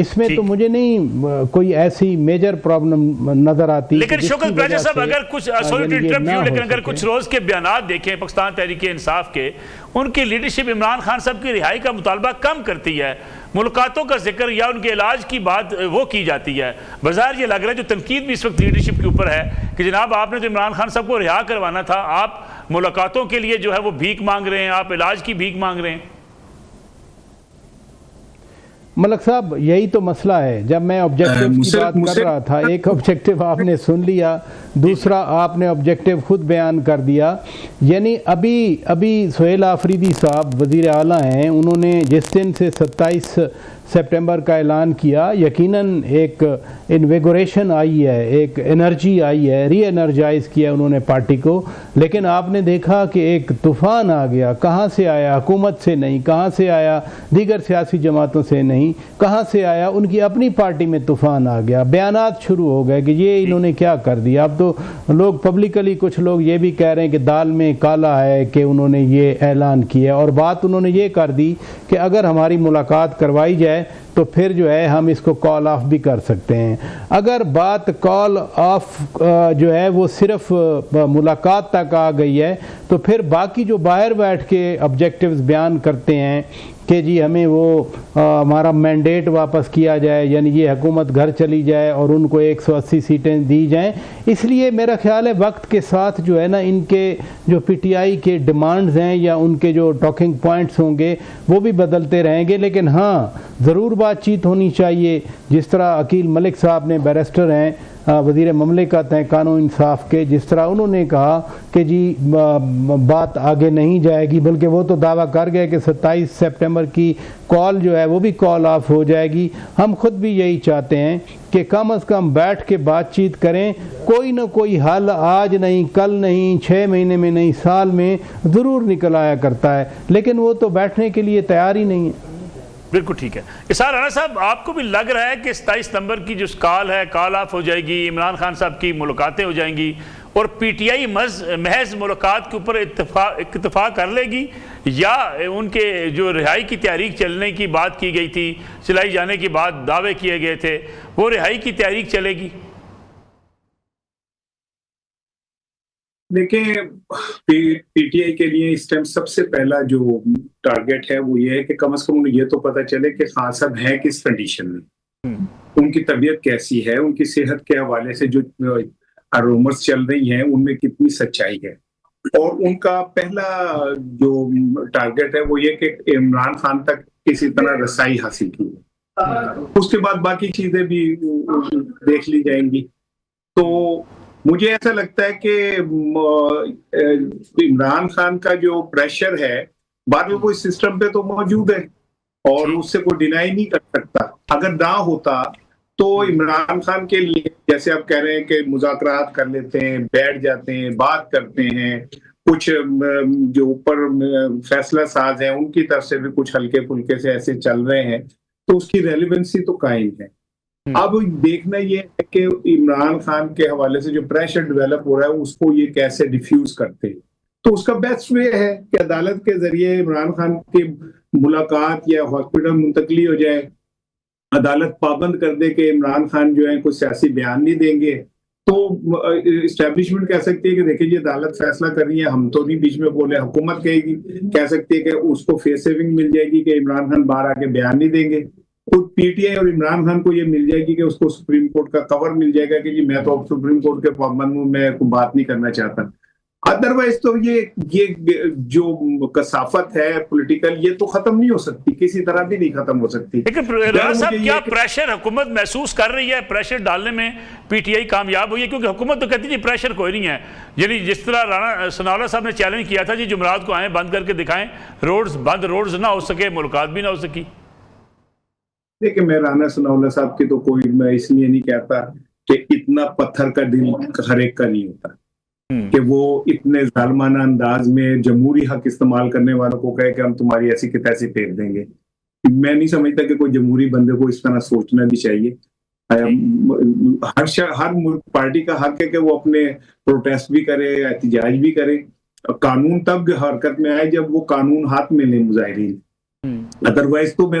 اس میں تو مجھے نہیں کوئی ایسی میجر پرابلم نظر آتی. لیکن شوکت پراجا صاحب اگر کچھ لیکن اگر کچھ روز کے بیانات دیکھیں پاکستان تحریک انصاف کے، ان کی لیڈرشپ عمران خان صاحب کی رہائی کا مطالبہ کم کرتی ہے، ملاقاتوں کا ذکر یا ان کے علاج کی بات وہ کی جاتی ہے. بظاہر یہ لگ رہا ہے جو تنقید بھی اس وقت لیڈرشپ کے اوپر ہے کہ جناب آپ نے تو عمران خان صاحب کو رہا کروانا تھا، آپ ملاقاتوں کے لیے جو ہے وہ بھیک مانگ رہے ہیں، آپ علاج کی بھیک مانگ رہے ہیں. ملک صاحب یہی تو مسئلہ ہے. جب میں آبجیکٹیو کی بات کر رہا تھا، ایک آبجیکٹیو آپ نے سن لیا، دوسرا آپ نے آبجیکٹیو خود بیان کر دیا. یعنی ابھی سہیل آفریدی صاحب وزیر اعلیٰ ہیں، انہوں نے جس دن سے 27 سپٹمبر کا اعلان کیا، یقیناً ایک انویگوریشن آئی ہے، ایک انرجی آئی ہے، ری انرجائز کیا انہوں نے پارٹی کو. لیکن آپ نے دیکھا کہ ایک طوفان آ گیا. کہاں سے آیا؟ حکومت سے نہیں. کہاں سے آیا؟ دیگر سیاسی جماعتوں سے نہیں. کہاں سے آیا؟ ان کی اپنی پارٹی میں طوفان آ گیا. بیانات شروع ہو گئے کہ یہ انہوں نے کیا کر دیا. اب تو لوگ پبلکلی کچھ لوگ یہ بھی کہہ رہے ہیں کہ دال میں کالا ہے کہ انہوں نے یہ اعلان کیا. اور بات انہوں نے یہ کر دی کہ اگر ہماری ملاقات کروائی جائے تو پھر جو ہے ہم اس کو کال آف بھی کر سکتے ہیں. اگر بات کال آف جو ہے وہ صرف ملاقات تک آ گئی ہے تو پھر باقی جو باہر بیٹھ کے آبجیکٹیوز بیان کرتے ہیں کہ جی ہمیں وہ ہمارا مینڈیٹ واپس کیا جائے، یعنی یہ حکومت گھر چلی جائے اور ان کو 180 سیٹیں دی جائیں. اس لیے میرا خیال ہے وقت کے ساتھ جو ہے نا ان کے جو پی ٹی آئی کے ڈیمانڈز ہیں یا ان کے جو ٹاکنگ پوائنٹس ہوں گے وہ بھی بدلتے رہیں گے. لیکن ہاں ضرور بات چیت ہونی چاہیے. جس طرح عقیل ملک صاحب نے، بیرسٹر ہیں، وزیر مملکت ہیں قانون انصاف کے، جس طرح انہوں نے کہا کہ جی بات آگے نہیں جائے گی، بلکہ وہ تو دعویٰ کر گئے کہ 27 سپٹمبر کی کال جو ہے وہ بھی کال آف ہو جائے گی. ہم خود بھی یہی چاہتے ہیں کہ کم از کم بیٹھ کے بات چیت کریں. کوئی نہ کوئی حل آج نہیں، کل نہیں، 6 مہینے میں نہیں، سال میں ضرور نکل آیا کرتا ہے. لیکن وہ تو بیٹھنے کے لیے تیار ہی نہیں ہے. بالکل ٹھیک ہے. اسحاق رانا صاحب آپ کو بھی لگ رہا ہے کہ 27 نومبر کی جو کال ہے کال آف ہو جائے گی، عمران خان صاحب کی ملاقاتیں ہو جائیں گی اور پی ٹی آئی محض ملاقات کے اوپر اتفاق کر لے گی، یا ان کے جو رہائی کی تحریک چلنے کی بات کی گئی تھی، چلائی جانے کی بات دعوے کیے گئے تھے، وہ رہائی کی تحریک چلے گی؟ دیکھیں پی ٹی آئی کے لیے اس ٹائم سب سے پہلا جو ٹارگٹ ہے وہ یہ ہے کہ کم از کم انہیں یہ تو پتہ چلے کہ خان صاحب ہیں کس کنڈیشن میں، ان کی طبیعت کیسی ہے، ان کی صحت کے حوالے سے جو رومرز چل رہی ہیں ان میں کتنی سچائی ہے. اور ان کا پہلا جو ٹارگٹ ہے وہ یہ کہ عمران خان تک کسی طرح رسائی حاصل کی. اس کے بعد باقی چیزیں بھی دیکھ لی جائیں گی. تو مجھے ایسا لگتا ہے کہ عمران خان کا جو پریشر ہے بعد میں وہ اس سسٹم پہ تو موجود ہے اور اس سے کوئی ڈینائی نہیں کر سکتا. اگر نہ ہوتا تو عمران خان کے لیے جیسے آپ کہہ رہے ہیں کہ مذاکرات کر لیتے ہیں، بیٹھ جاتے ہیں، بات کرتے ہیں، کچھ جو اوپر فیصلہ ساز ہیں ان کی طرف سے بھی کچھ ہلکے پھلکے سے ایسے چل رہے ہیں تو اس کی ریلیونسی تو قائم ہے. اب دیکھنا یہ ہے کہ عمران خان کے حوالے سے جو پریشر ڈیولپ ہو رہا ہے اس کو یہ کیسے ڈیفیوز کرتے. تو اس کا بیسٹ وے ہے کہ عدالت کے ذریعے عمران خان کی ملاقات یا ہاسپٹل منتقلی ہو جائے، عدالت پابند کر دے کہ عمران خان جو ہے کوئی سیاسی بیان نہیں دیں گے. تو اسٹیبلشمنٹ کہہ سکتی ہے کہ دیکھیں جی عدالت فیصلہ کر رہی ہے، ہم تو نہیں بیچ میں بولے. حکومت کہہ سکتی ہے کہ اس کو فیس سیونگ مل جائے گی کہ عمران خان باہر آ کے بیان نہیں دیں گے. پی ٹی آئی اور عمران خان کو یہ مل جائے گی کہ اس کو سپریم کورٹ کا کور مل جائے گا کہ جی میں تو سپریم کورٹ کے پابند ہوں، میں کوئی بات نہیں کرنا چاہتا. ادروائز تو یہ جو کثافت ہے پولیٹیکل یہ تو ختم نہیں ہو سکتی، کسی طرح بھی نہیں ختم ہو سکتی. لیکن رانا صاحب کیا پریشر حکومت محسوس کر رہی ہے؟ پریشر ڈالنے میں پی ٹی آئی کامیاب ہوئی ہے؟ کیونکہ حکومت تو کہتی ہے پریشر کوئی نہیں ہے. یعنی جس طرح رانا ثناءاللہ صاحب نے چیلنج کیا تھا جی جمعرات کو آئیں بند کر کے دکھائیں، روڈز بند، روڈز نہ ہو سکے، ملاقات بھی نہ ہو سکی. دیکھیں میں رانا ثناءاللہ صاحب کی تو کوئی میں اس لیے نہیں کہتا کہ اتنا پتھر کا دل ہر ایک کا نہیں ہوتا کہ وہ اتنے ظالمانہ انداز میں جمہوری حق استعمال کرنے والوں کو کہے کہ ہم تمہاری ایسی کی تیسی پھیر دیں گے. میں نہیں سمجھتا کہ کوئی جمہوری بندے کو اس طرح سوچنا بھی چاہیے. ہر پارٹی کا حق ہے کہ وہ اپنے پروٹیسٹ بھی کرے، احتجاج بھی کرے. قانون تب حرکت میں آئے جب وہ قانون ہاتھ میں لیں مظاہرین. ادروائز تو میں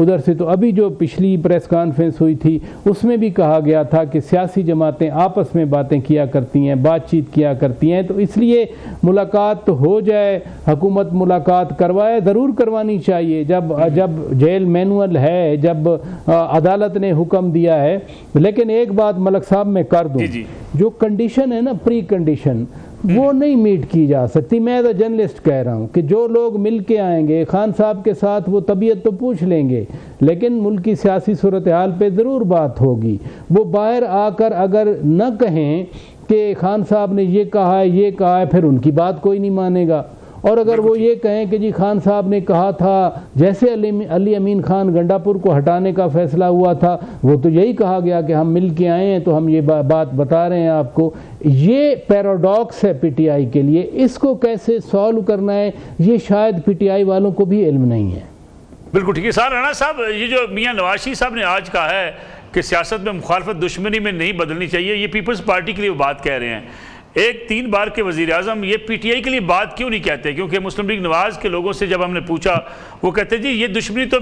ادھر سے تو ابھی جو پچھلی پریس کانفرنس ہوئی تھی اس میں بھی کہا گیا تھا کہ سیاسی جماعتیں آپس میں باتیں کیا کرتی ہیں، بات چیت کیا کرتی ہیں، تو اس لیے ملاقات ہو جائے، حکومت ملاقات کروائے، ضرور کروانی چاہیے جب جیل مینول ہے، جب عدالت نے حکم دیا ہے۔ لیکن ایک بات ملک صاحب میں کر دوں، جو کنڈیشن ہے نا، پری کنڈیشن، وہ نہیں میٹ کی جا سکتی۔ میں ایز اے جرنلسٹ کہہ رہا ہوں کہ جو لوگ مل کے آئیں گے خان صاحب کے ساتھ، وہ طبیعت تو پوچھ لیں گے، لیکن ملک کی سیاسی صورتحال پہ ضرور بات ہوگی۔ وہ باہر آ کر اگر نہ کہیں کہ خان صاحب نے یہ کہا ہے، یہ کہا ہے، پھر ان کی بات کوئی نہیں مانے گا۔ اور اگر وہ یہ کہیں کہ جی خان صاحب نے کہا تھا، جیسے علی امین خان گنڈا پور کو ہٹانے کا فیصلہ ہوا تھا، وہ تو یہی کہا گیا کہ ہم مل کے آئے ہیں تو ہم یہ بات بتا رہے ہیں آپ کو۔ یہ پیراڈاکس ہے پی ٹی آئی کے لیے، اس کو کیسے سالو کرنا ہے یہ شاید پی ٹی آئی والوں کو بھی علم نہیں ہے۔ بالکل ٹھیک ہے سر۔ رانا صاحب، یہ جو میاں نواز شریف صاحب نے آج کہا ہے کہ سیاست میں مخالفت دشمنی میں نہیں بدلنی چاہیے، یہ پیپلز پارٹی کے لیے وہ بات کہہ رہے ہیں۔ ایک 3 بار کے وزیر اعظم یہ پی ٹی آئی کے لیے بات کیوں نہیں کہتے؟ کیونکہ مسلم لیگ نواز کے لوگوں سے جب ہم نے پوچھا، وہ کہتے جی یہ دشمنی تو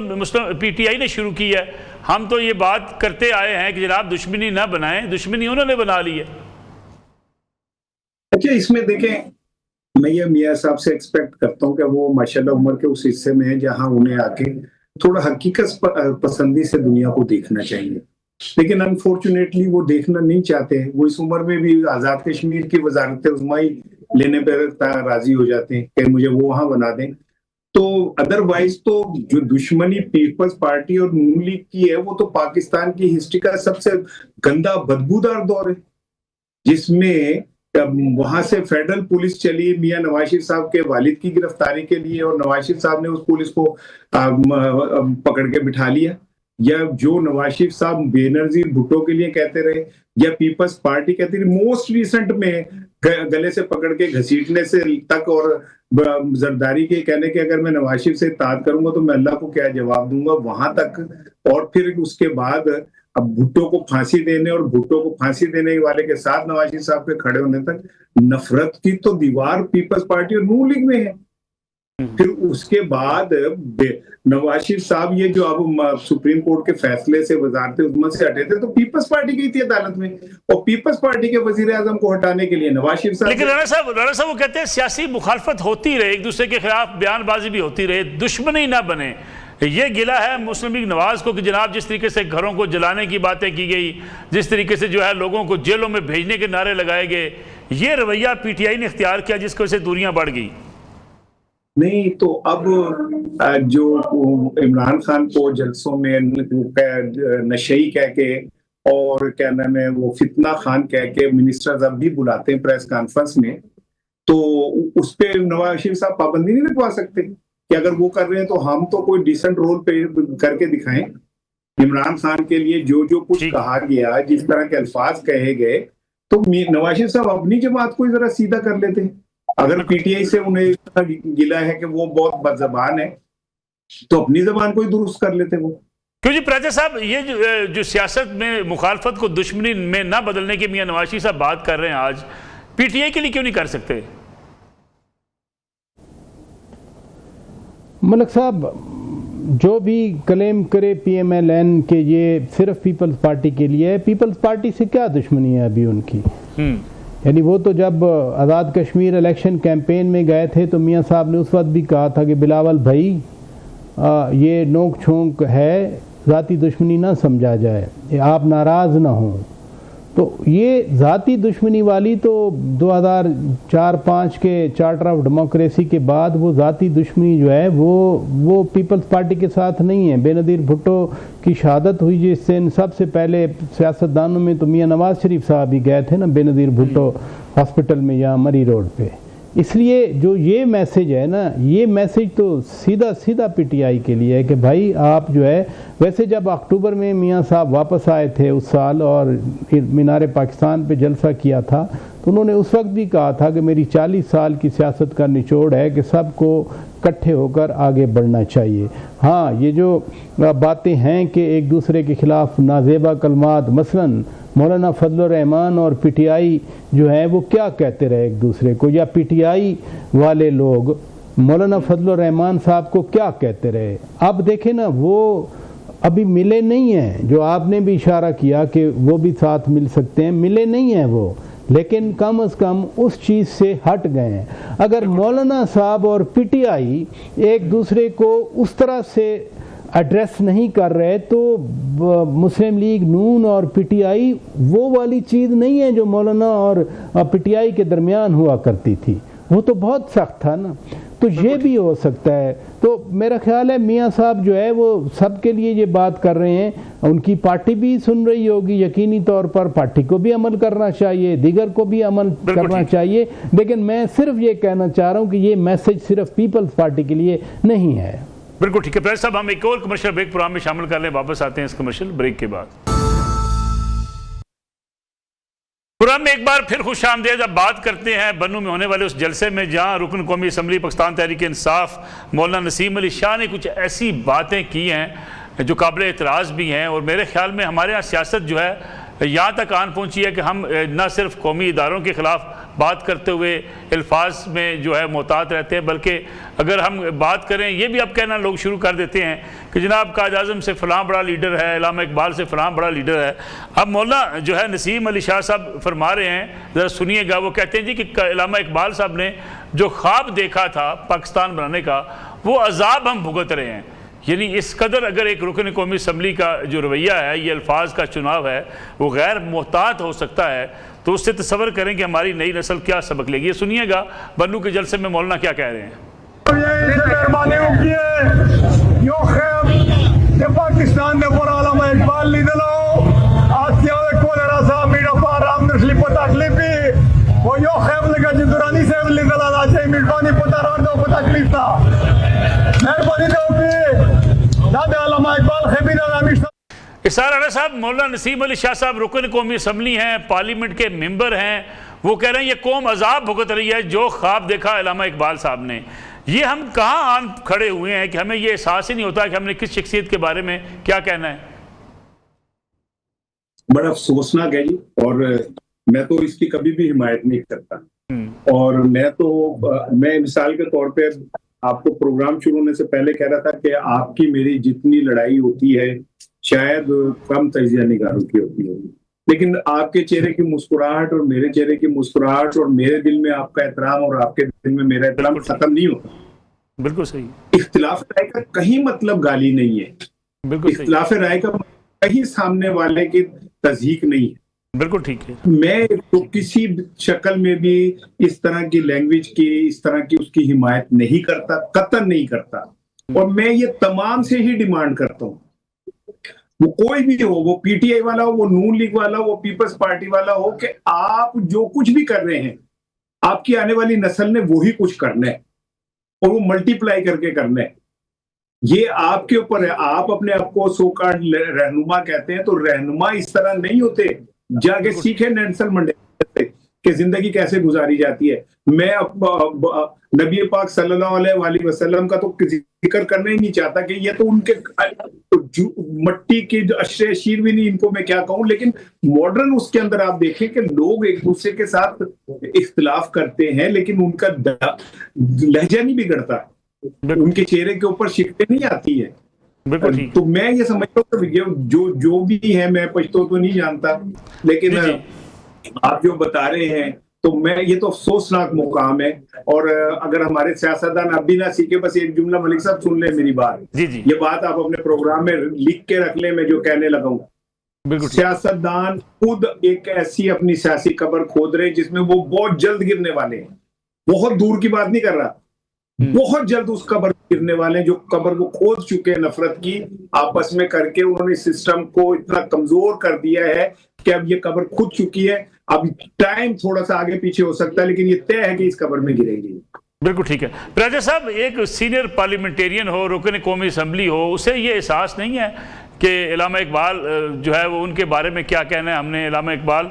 پی ٹی آئی نے شروع کی ہے، ہم تو یہ بات کرتے آئے ہیں کہ جناب دشمنی نہ بنائیں، دشمنی انہوں نے بنا لی ہے۔ اچھا، اس میں دیکھیں، میں یہ میاں صاحب سے ایکسپیکٹ کرتا ہوں کہ وہ ماشاءاللہ عمر کے اس حصے میں ہیں جہاں انہیں آ کے تھوڑا حقیقت پسندی سے دنیا کو دیکھنا چاہیے، لیکن انفارچونیٹلی وہ دیکھنا نہیں چاہتے۔ وہ اس عمر میں بھی آزاد کشمیر کی وزارت عظمائی لینے پہ راضی ہو جاتے ہیں کہ مجھے وہ وہاں بنا دیں۔ تو ادروائز تو جو دشمنی پیپلز پارٹی اور نون لیگ کی ہے، وہ تو پاکستان کی ہسٹری کا سب سے گندا بدبودار دور ہے، جس میں وہاں سے فیڈرل پولیس چلی میاں نواز شریف صاحب کے والد کی گرفتاری کے لیے، اور نواز شریف صاحب نے اس پولیس کو پکڑ کے بٹھا لیا، یا جو نواز شریف صاحب بے نظیر بھٹو کے لیے کہتے رہے، یا پیپلز پارٹی کہتی رہی، موسٹ ریسنٹ میں گلے سے پکڑ کے گھسیٹنے سے تک، اور زرداری کے کہنے کہ اگر میں نواز شریف سے اطاعت کروں گا تو میں اللہ کو کیا جواب دوں گا، وہاں تک۔ اور پھر اس کے بعد اب بھٹو کو پھانسی دینے، اور بھٹو کو پھانسی دینے والے کے ساتھ نواز شریف صاحب کے کھڑے ہونے تک، نفرت کی تو دیوار پیپلز پارٹی اور نون لیگ میں ہے۔ پھر اس کے بعد نواز شریف صاحب یہ جو اب سپریم کورٹ کے فیصلے سے وزارت عظمت سے ہٹے تھے، تو پیپلز پارٹی گئی تھی عدالت میں، اور پیپلز پارٹی کے وزیر اعظم کو ہٹانے کے لیے نواز شریف صاحب۔ لیکن رانا صاحب وہ کہتے ہیں سیاسی مخالفت ہوتی رہے، ایک دوسرے کے خلاف بیان بازی بھی ہوتی رہے، دشمنی نہ بنے۔ یہ گلہ ہے مسلم لیگ نواز کو کہ جناب جس طریقے سے گھروں کو جلانے کی باتیں کی گئی، جس طریقے سے جو ہے لوگوں کو جیلوں میں بھیجنے کے نعرے لگائے گئے، یہ رویہ پی ٹی آئی نے اختیار کیا جس کی وجہ سے دوریاں بڑھ گئی۔ نہیں تو اب جو عمران خان کو جلسوں میں نشئی کہہ کے اور کیا نام ہے وہ فتنہ خان کہہ کے منسٹرز اب بھی بلاتے ہیں پریس کانفرنس میں، تو اس پہ نواز شریف صاحب پابندی نہیں لگوا سکتے کہ اگر وہ کر رہے ہیں تو ہم تو کوئی ڈیسنٹ رول پہ کر کے دکھائیں۔ عمران خان کے لیے جو کچھ کہا گیا، جس طرح کے الفاظ کہے گئے، تو نواز شریف صاحب اپنی جماعت کو ذرا سیدھا کر لیتے ہیں۔ اگر پی ٹی آئی سے انہیں گلا ہے کہ وہ بہت بد زبان ہے، تو اپنی زبان کو ہی درست کر لیتے وہ۔ کیوں جی پراجا صاحب، یہ جو سیاست میں مخالفت کو دشمنی میں نہ بدلنے کے میاں نواز شریف صاحب بات کر رہے ہیں آج، پی ٹی آئی کے لیے کیوں نہیں کر سکتے؟ ملک صاحب جو بھی کلیم کرے پی ایم ایل این کہ یہ صرف پیپلز پارٹی کے لیے ہے، پیپلز پارٹی سے کیا دشمنی ہے ابھی ان کی؟ یعنی وہ تو جب آزاد کشمیر الیکشن کیمپین میں گئے تھے تو میاں صاحب نے اس وقت بھی کہا تھا کہ بلاول بھائی یہ نوک چھونک ہے، ذاتی دشمنی نہ سمجھا جائے، آپ ناراض نہ ہوں۔ تو یہ ذاتی دشمنی والی تو 2004-05 کے چارٹر آف ڈیموکریسی کے بعد وہ ذاتی دشمنی جو ہے وہ پیپلز پارٹی کے ساتھ نہیں ہے۔ بے نظیر بھٹو کی شہادت ہوئی جس دن، سب سے پہلے سیاستدانوں میں تو میاں نواز شریف صاحب ہی گئے تھے نا بے نظیر بھٹو ہاسپٹل میں یا مری روڈ پہ۔ اس لیے جو یہ میسج ہے نا، یہ میسج تو سیدھا پی ٹی آئی کے لیے ہے کہ بھائی آپ جو ہے، ویسے جب اکتوبر میں میاں صاحب واپس آئے تھے اس سال اور مینار پاکستان پہ جلسہ کیا تھا، تو انہوں نے اس وقت بھی کہا تھا کہ میری 40 سال کی سیاست کا نچوڑ ہے کہ سب کو اکٹھے ہو کر آگے بڑھنا چاہیے۔ ہاں، یہ جو باتیں ہیں کہ ایک دوسرے کے خلاف نازیبا کلمات، مثلاً مولانا فضل الرحمان اور پی ٹی آئی جو ہے وہ کیا کہتے رہے ایک دوسرے کو، یا پی ٹی آئی والے لوگ مولانا فضل الرحمان صاحب کو کیا کہتے رہے۔ اب دیکھیں نا، وہ ابھی ملے نہیں ہیں، جو آپ نے بھی اشارہ کیا کہ وہ بھی ساتھ مل سکتے ہیں، ملے نہیں ہیں وہ، لیکن کم از کم اس چیز سے ہٹ گئے ہیں۔ اگر مولانا صاحب اور پی ٹی آئی ایک دوسرے کو اس طرح سے ایڈریس نہیں کر رہے تو مسلم لیگ نون اور پی ٹی آئی وہ والی چیز نہیں ہے جو مولانا اور پی ٹی آئی کے درمیان ہوا کرتی تھی، وہ تو بہت سخت تھا نا۔ تو یہ بھی ہو سکتا ہے۔ تو میرا خیال ہے میاں صاحب جو ہے وہ سب کے لیے یہ بات کر رہے ہیں، ان کی پارٹی بھی سن رہی ہوگی، یقینی طور پر پارٹی کو بھی عمل کرنا چاہیے، دیگر کو بھی عمل کرنا چاہیے، لیکن میں صرف یہ کہنا چاہ رہا ہوں کہ یہ میسج صرف پیپلز پارٹی کے لیے نہیں ہے۔ بالکل ٹھیک ہے پریس صاحب، ہم ایک اور کمرشل بریک پروگرام میں شامل کر لیں، واپس آتے ہیں اس کمرشل بریک کے بعد۔ پروگرام میں ایک بار پھر خوش آمدید۔ اب بات کرتے ہیں بنوں میں ہونے والے اس جلسے میں جہاں رکن قومی اسمبلی پاکستان تحریک انصاف مولانا نسیم علی شاہ نے کچھ ایسی باتیں کی ہیں جو قابل اعتراض بھی ہیں، اور میرے خیال میں ہمارے یہاں سیاست جو ہے یہاں تک آن پہنچی ہے کہ ہم نہ صرف قومی اداروں کے خلاف بات کرتے ہوئے الفاظ میں جو ہے محتاط رہتے ہیں، بلکہ اگر ہم بات کریں یہ بھی اب کہنا لوگ شروع کر دیتے ہیں کہ جناب قائد اعظم سے فلاں بڑا لیڈر ہے، علامہ اقبال سے فلاں بڑا لیڈر ہے۔ اب مولانا جو ہے نسیم علی شاہ صاحب فرما رہے ہیں، ذرا سنیے گا، وہ کہتے ہیں جی کہ علامہ اقبال صاحب نے جو خواب دیکھا تھا پاکستان بنانے کا وہ عذاب ہم بھگت رہے ہیں۔ یعنی اس قدر اگر ایک رکن قومی اسمبلی کا جو رویہ ہے، یہ الفاظ کا چناؤ ہے، وہ غیر محتاط ہو سکتا ہے، تو اس سے تصور کریں کہ ہماری نئی نسل کیا سبق لے گی۔ یہ سنیے گا بنو کے جلسے میں مولانا کیا کہہ رہے ہیں۔ پاکستان نے پر علامہ اقبال لی دلو آسیا کول راسا میڈا پارام نسلی پتا کلیپی وہ یو خیب لگا جدرانی سے لی دلا دا چاہی میڈانی پتا ران دو پتا کلیپ تھا مہربانی دو پی دادا علامہ اقبال خیبی دا نامیشتا۔ اسار علیہ صاحب، مولانا نسیم علی شاہ صاحب رکن قومی اسمبلی ہیں، پارلیمنٹ کے ممبر ہیں، وہ کہہ رہے ہیں یہ قوم عذاب بھگت رہی ہے جو خواب دیکھا علامہ اقبال صاحب نے۔ یہ ہم کہاں آن کھڑے ہوئے ہیں کہ ہمیں یہ احساس ہی نہیں ہوتا کہ ہم نے کس شخصیت کے بارے میں کیا کہنا ہے؟ بڑا افسوسناک ہے جی، اور میں تو اس کی کبھی بھی حمایت نہیں کرتا، اور میں مثال کے طور پہ آپ کو پروگرام شروع ہونے سے پہلے کہہ رہا تھا کہ آپ کی میری جتنی لڑائی ہوتی ہے شاید کم تجزیہ نگاروں کی ہوتی ہوگی، لیکن آپ کے چہرے کی مسکراہٹ اور میرے چہرے کی مسکراہٹ اور میرے دل میں آپ کا احترام اور آپ کے دل میں میرا احترام ختم نہیں ہوتا۔ بالکل صحیح۔ اختلاف رائے کا کہیں مطلب گالی نہیں ہے، بالکل اختلاف رائے کا کہیں سامنے والے کی تضحیق نہیں ہے۔ بالکل ٹھیک ہے۔ میں تو کسی شکل میں بھی اس طرح کی لینگویج کی، اس طرح کی اس کی حمایت نہیں کرتا، قطعاً نہیں کرتا، اور میں یہ تمام سے ہی ڈیمانڈ کرتا ہوں، وہ کوئی بھی ہو، وہ پی ٹی آئی والا ہو، وہ نون لیگ والا ہو، وہ پیپلز پارٹی والا ہو، کہ آپ جو کچھ بھی کر رہے ہیں آپ کی آنے والی نسل نے وہی کچھ کرنا ہے، اور وہ ملٹی پلائی کر کے کرنا ہے۔ یہ آپ کے اوپر ہے۔ آپ اپنے آپ کو سو کارڈ رہنما کہتے ہیں، تو رہنما اس طرح نہیں ہوتے۔ جا کے سیکھیں نیلسن منڈیلا سے کہ زندگی کیسے گزاری جاتی ہے۔ میں نبی پاک صلی اللہ علیہ وآلہ وسلم کا تو ذکر کرنا ہی نہیں چاہتا کہ یہ تو ان کے مٹی کی جو اشرے شیر بھی نہیں، ان کو میں کیا کہوں، لیکن ماڈرن اس کے اندر آپ دیکھیں کہ لوگ ایک دوسرے کے ساتھ اختلاف کرتے ہیں لیکن ان کا لہجہ نہیں بگڑتا، ان کے چہرے کے اوپر شکلیں نہیں آتی ہے۔ تو میں یہ سمجھتا ہوں کہ جو بھی ہے، میں پشتو تو نہیں جانتا، لیکن آپ جو بتا رہے ہیں تو میں یہ تو افسوسناک مقام ہے۔ اور اگر ہمارے سیاستدان اب بھی نہ سیکھے، بس ایک جملہ ملک صاحب سن لیں میری بات، یہ بات آپ اپنے پروگرام میں لکھ کے رکھ لیں، میں جو کہنے لگا ہوں، سیاستدان خود ایک ایسی اپنی سیاسی قبر کھود رہے جس میں وہ بہت جلد گرنے والے ہیں، بہت دور کی بات نہیں کر رہا، بہت جلد اس قبر گرنے والے ہیں، جو قبر وہ کھود چکے ہیں نفرت کی آپس میں کر کے۔ انہوں نے سسٹم کو اتنا کمزور کر دیا ہے کہ اب یہ قبر کھود چکی ہے، اب ٹائم تھوڑا سا آگے پیچھے ہو سکتا ہے لیکن یہ طے ہے کہ اس قبر میں گرے گی۔ بالکل ٹھیک ہے۔ پراجا صاحب، ایک سینئر پارلیمنٹیرین ہو، رکن قومی اسمبلی ہو، اسے یہ احساس نہیں ہے کہ علامہ اقبال جو ہے وہ ان کے بارے میں کیا کہنا ہے؟ ہم نے علامہ اقبال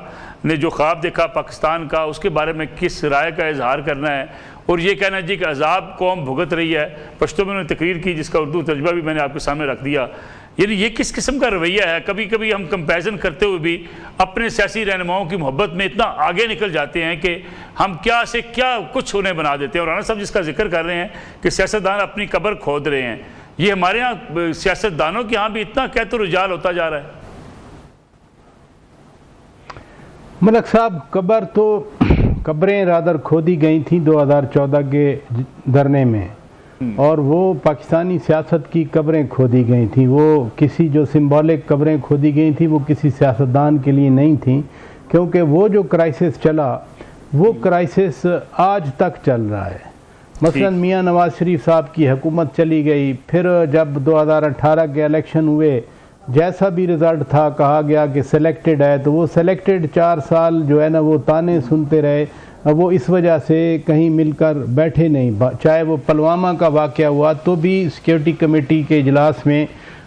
نے جو خواب دیکھا پاکستان کا، اس کے بارے میں کس رائے کا اظہار کرنا ہے، اور یہ کہنا جی کہ عذاب قوم بھگت رہی ہے۔ پشتو میں انہوں نے تقریر کی جس کا اردو ترجمہ بھی میں نے آپ کے سامنے رکھ دیا۔ یعنی یہ کس قسم کا رویہ ہے؟ کبھی کبھی ہم کمپیریزن کرتے ہوئے بھی اپنے سیاسی رہنماؤں کی محبت میں اتنا آگے نکل جاتے ہیں کہ ہم کیا سے کیا کچھ انہیں بنا دیتے ہیں۔ اور رانا صاحب جس کا ذکر کر رہے ہیں کہ سیاستدان اپنی قبر کھود رہے ہیں، یہ ہمارے ہاں سیاستدانوں کے ہاں بھی اتنا قحط و رجال ہوتا جا رہا ہے؟ ملک صاحب قبریں رادر کھودی گئی تھیں 2014 کے دھرنے میں، اور وہ پاکستانی سیاست کی قبریں کھودی گئی تھیں. وہ کسی جو سمبولک قبریں کھودی گئی تھیں وہ کسی سیاستدان کے لیے نہیں تھیں، کیونکہ وہ جو کرائسس چلا وہ کرائسس آج تک چل رہا ہے. مثلا میاں نواز شریف صاحب کی حکومت چلی گئی، پھر جب 2018 کے الیکشن ہوئے جیسا بھی رزلٹ تھا کہا گیا کہ سلیکٹڈ ہے، تو وہ سلیکٹڈ 4 سال جو ہے نا وہ تانے سنتے رہے. وہ اس وجہ سے کہیں مل کر بیٹھے نہیں. چاہے وہ پلوامہ کا واقعہ ہوا تو بھی سیکیورٹی کمیٹی کے اجلاس میں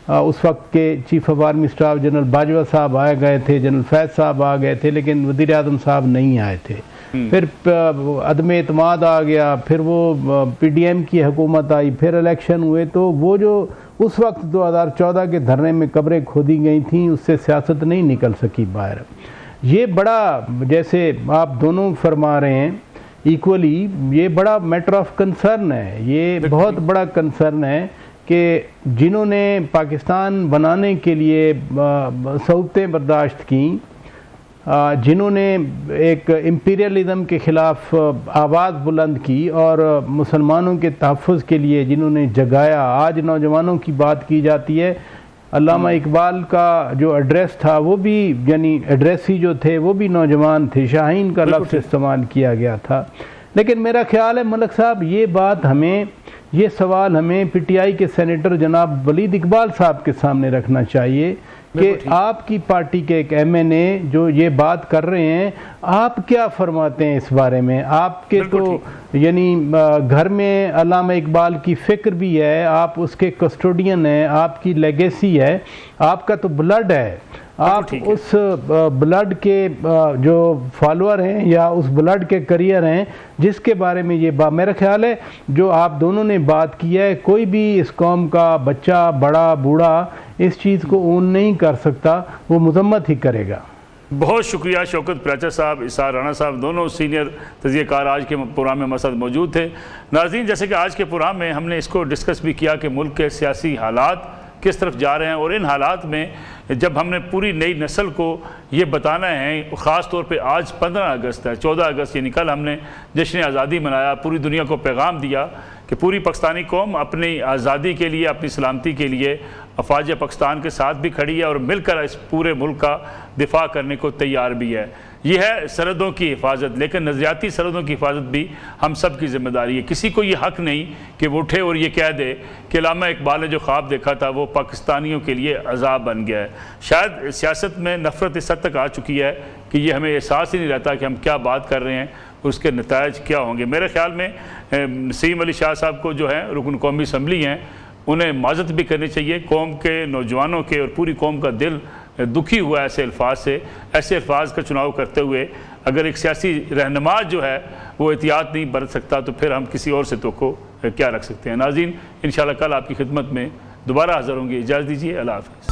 اس وقت کے chief of army staff general Bajwa صاحب آئے گئے تھے، جنرل فیض صاحب آ گئے تھے، لیکن وزیر اعظم صاحب نہیں آئے تھے. پھر عدم اعتماد آ گیا، پھر وہ پی ڈی ایم کی حکومت آئی، پھر الیکشن ہوئے. تو وہ جو اس وقت 2014 کے دھرنے میں قبریں کھودی گئی تھیں اس سے سیاست نہیں نکل سکی باہر. یہ بڑا، جیسے آپ دونوں فرما رہے ہیں ایکولی، یہ بڑا میٹر آف کنسرن ہے. یہ بہت بڑا کنسرن ہے کہ جنہوں نے پاکستان بنانے کے لیے صعوبتیں برداشت کیں، جنہوں نے ایک امپیریلزم کے خلاف آواز بلند کی اور مسلمانوں کے تحفظ کے لیے جنہوں نے جگایا. آج نوجوانوں کی بات کی جاتی ہے. علامہ اقبال کا جو ایڈریس تھا وہ بھی، یعنی ایڈریسی جو تھے وہ بھی نوجوان تھے. شاہین کا لفظ استعمال کیا گیا تھا. لیکن میرا خیال ہے ملک صاحب یہ سوال ہمیں پی ٹی آئی کے سینیٹر جناب ولید اقبال صاحب کے سامنے رکھنا چاہیے کہ آپ کی پارٹی کے ایک ایم این اے جو یہ بات کر رہے ہیں، آپ کیا فرماتے ہیں اس بارے میں؟ آپ کے تو یعنی گھر میں علامہ اقبال کی فکر بھی ہے، آپ اس کے کسٹوڈین ہیں، آپ کی لیگیسی ہے، آپ کا تو بلڈ ہے. آپ اس بلڈ کے جو فالوور ہیں یا اس بلڈ کے کریئر ہیں جس کے بارے میں یہ بات، میرا خیال ہے جو آپ دونوں نے بات کی ہے، کوئی بھی اس قوم کا بچہ، بڑا بوڑھا اس چیز کو اون نہیں کر سکتا، وہ مذمت ہی کرے گا. بہت شکریہ شوکت پریچر صاحب، اسحاق رانا صاحب، دونوں سینئر تجزیہ کار آج کے پروگرام میں ہمارے ساتھ موجود تھے. ناظرین، جیسے کہ آج کے پروگرام میں ہم نے اس کو ڈسکس بھی کیا کہ ملک کے سیاسی حالات کس طرف جا رہے ہیں، اور ان حالات میں جب ہم نے پوری نئی نسل کو یہ بتانا ہے، خاص طور پہ آج 15 اگست ہے، 14 اگست یعنی کل ہم نے جشن آزادی منایا، پوری دنیا کو پیغام دیا کہ پوری پاکستانی قوم اپنی آزادی کے لیے، اپنی سلامتی کے لیے افواج پاکستان کے ساتھ بھی کھڑی ہے اور مل کر اس پورے ملک کا دفاع کرنے کو تیار بھی ہے. یہ ہے سرحدوں کی حفاظت، لیکن نظریاتی سرحدوں کی حفاظت بھی ہم سب کی ذمہ داری ہے. کسی کو یہ حق نہیں کہ وہ اٹھے اور یہ کہہ دے کہ علامہ اقبال نے جو خواب دیکھا تھا وہ پاکستانیوں کے لیے عذاب بن گیا ہے. شاید سیاست میں نفرت اس حد تک آ چکی ہے کہ یہ ہمیں احساس ہی نہیں رہتا کہ ہم کیا بات کر رہے ہیں، اس کے نتائج کیا ہوں گے. میرے خیال میں نسیم علی شاہ صاحب کو جو ہے رکن قومی اسمبلی ہیں، انہیں معذرت بھی کرنی چاہیے. قوم کے نوجوانوں کے اور پوری قوم کا دل دکھی ہوا ہے ایسے الفاظ سے. ایسے الفاظ کا چناؤ کرتے ہوئے اگر ایک سیاسی رہنما جو ہے وہ احتیاط نہیں برت سکتا تو پھر ہم کسی اور سے توقع کیا رکھ سکتے ہیں. ناظرین، انشاءاللہ کل آپ کی خدمت میں دوبارہ حاضر ہوں گے. اجازت دیجیے، اللہ حافظ.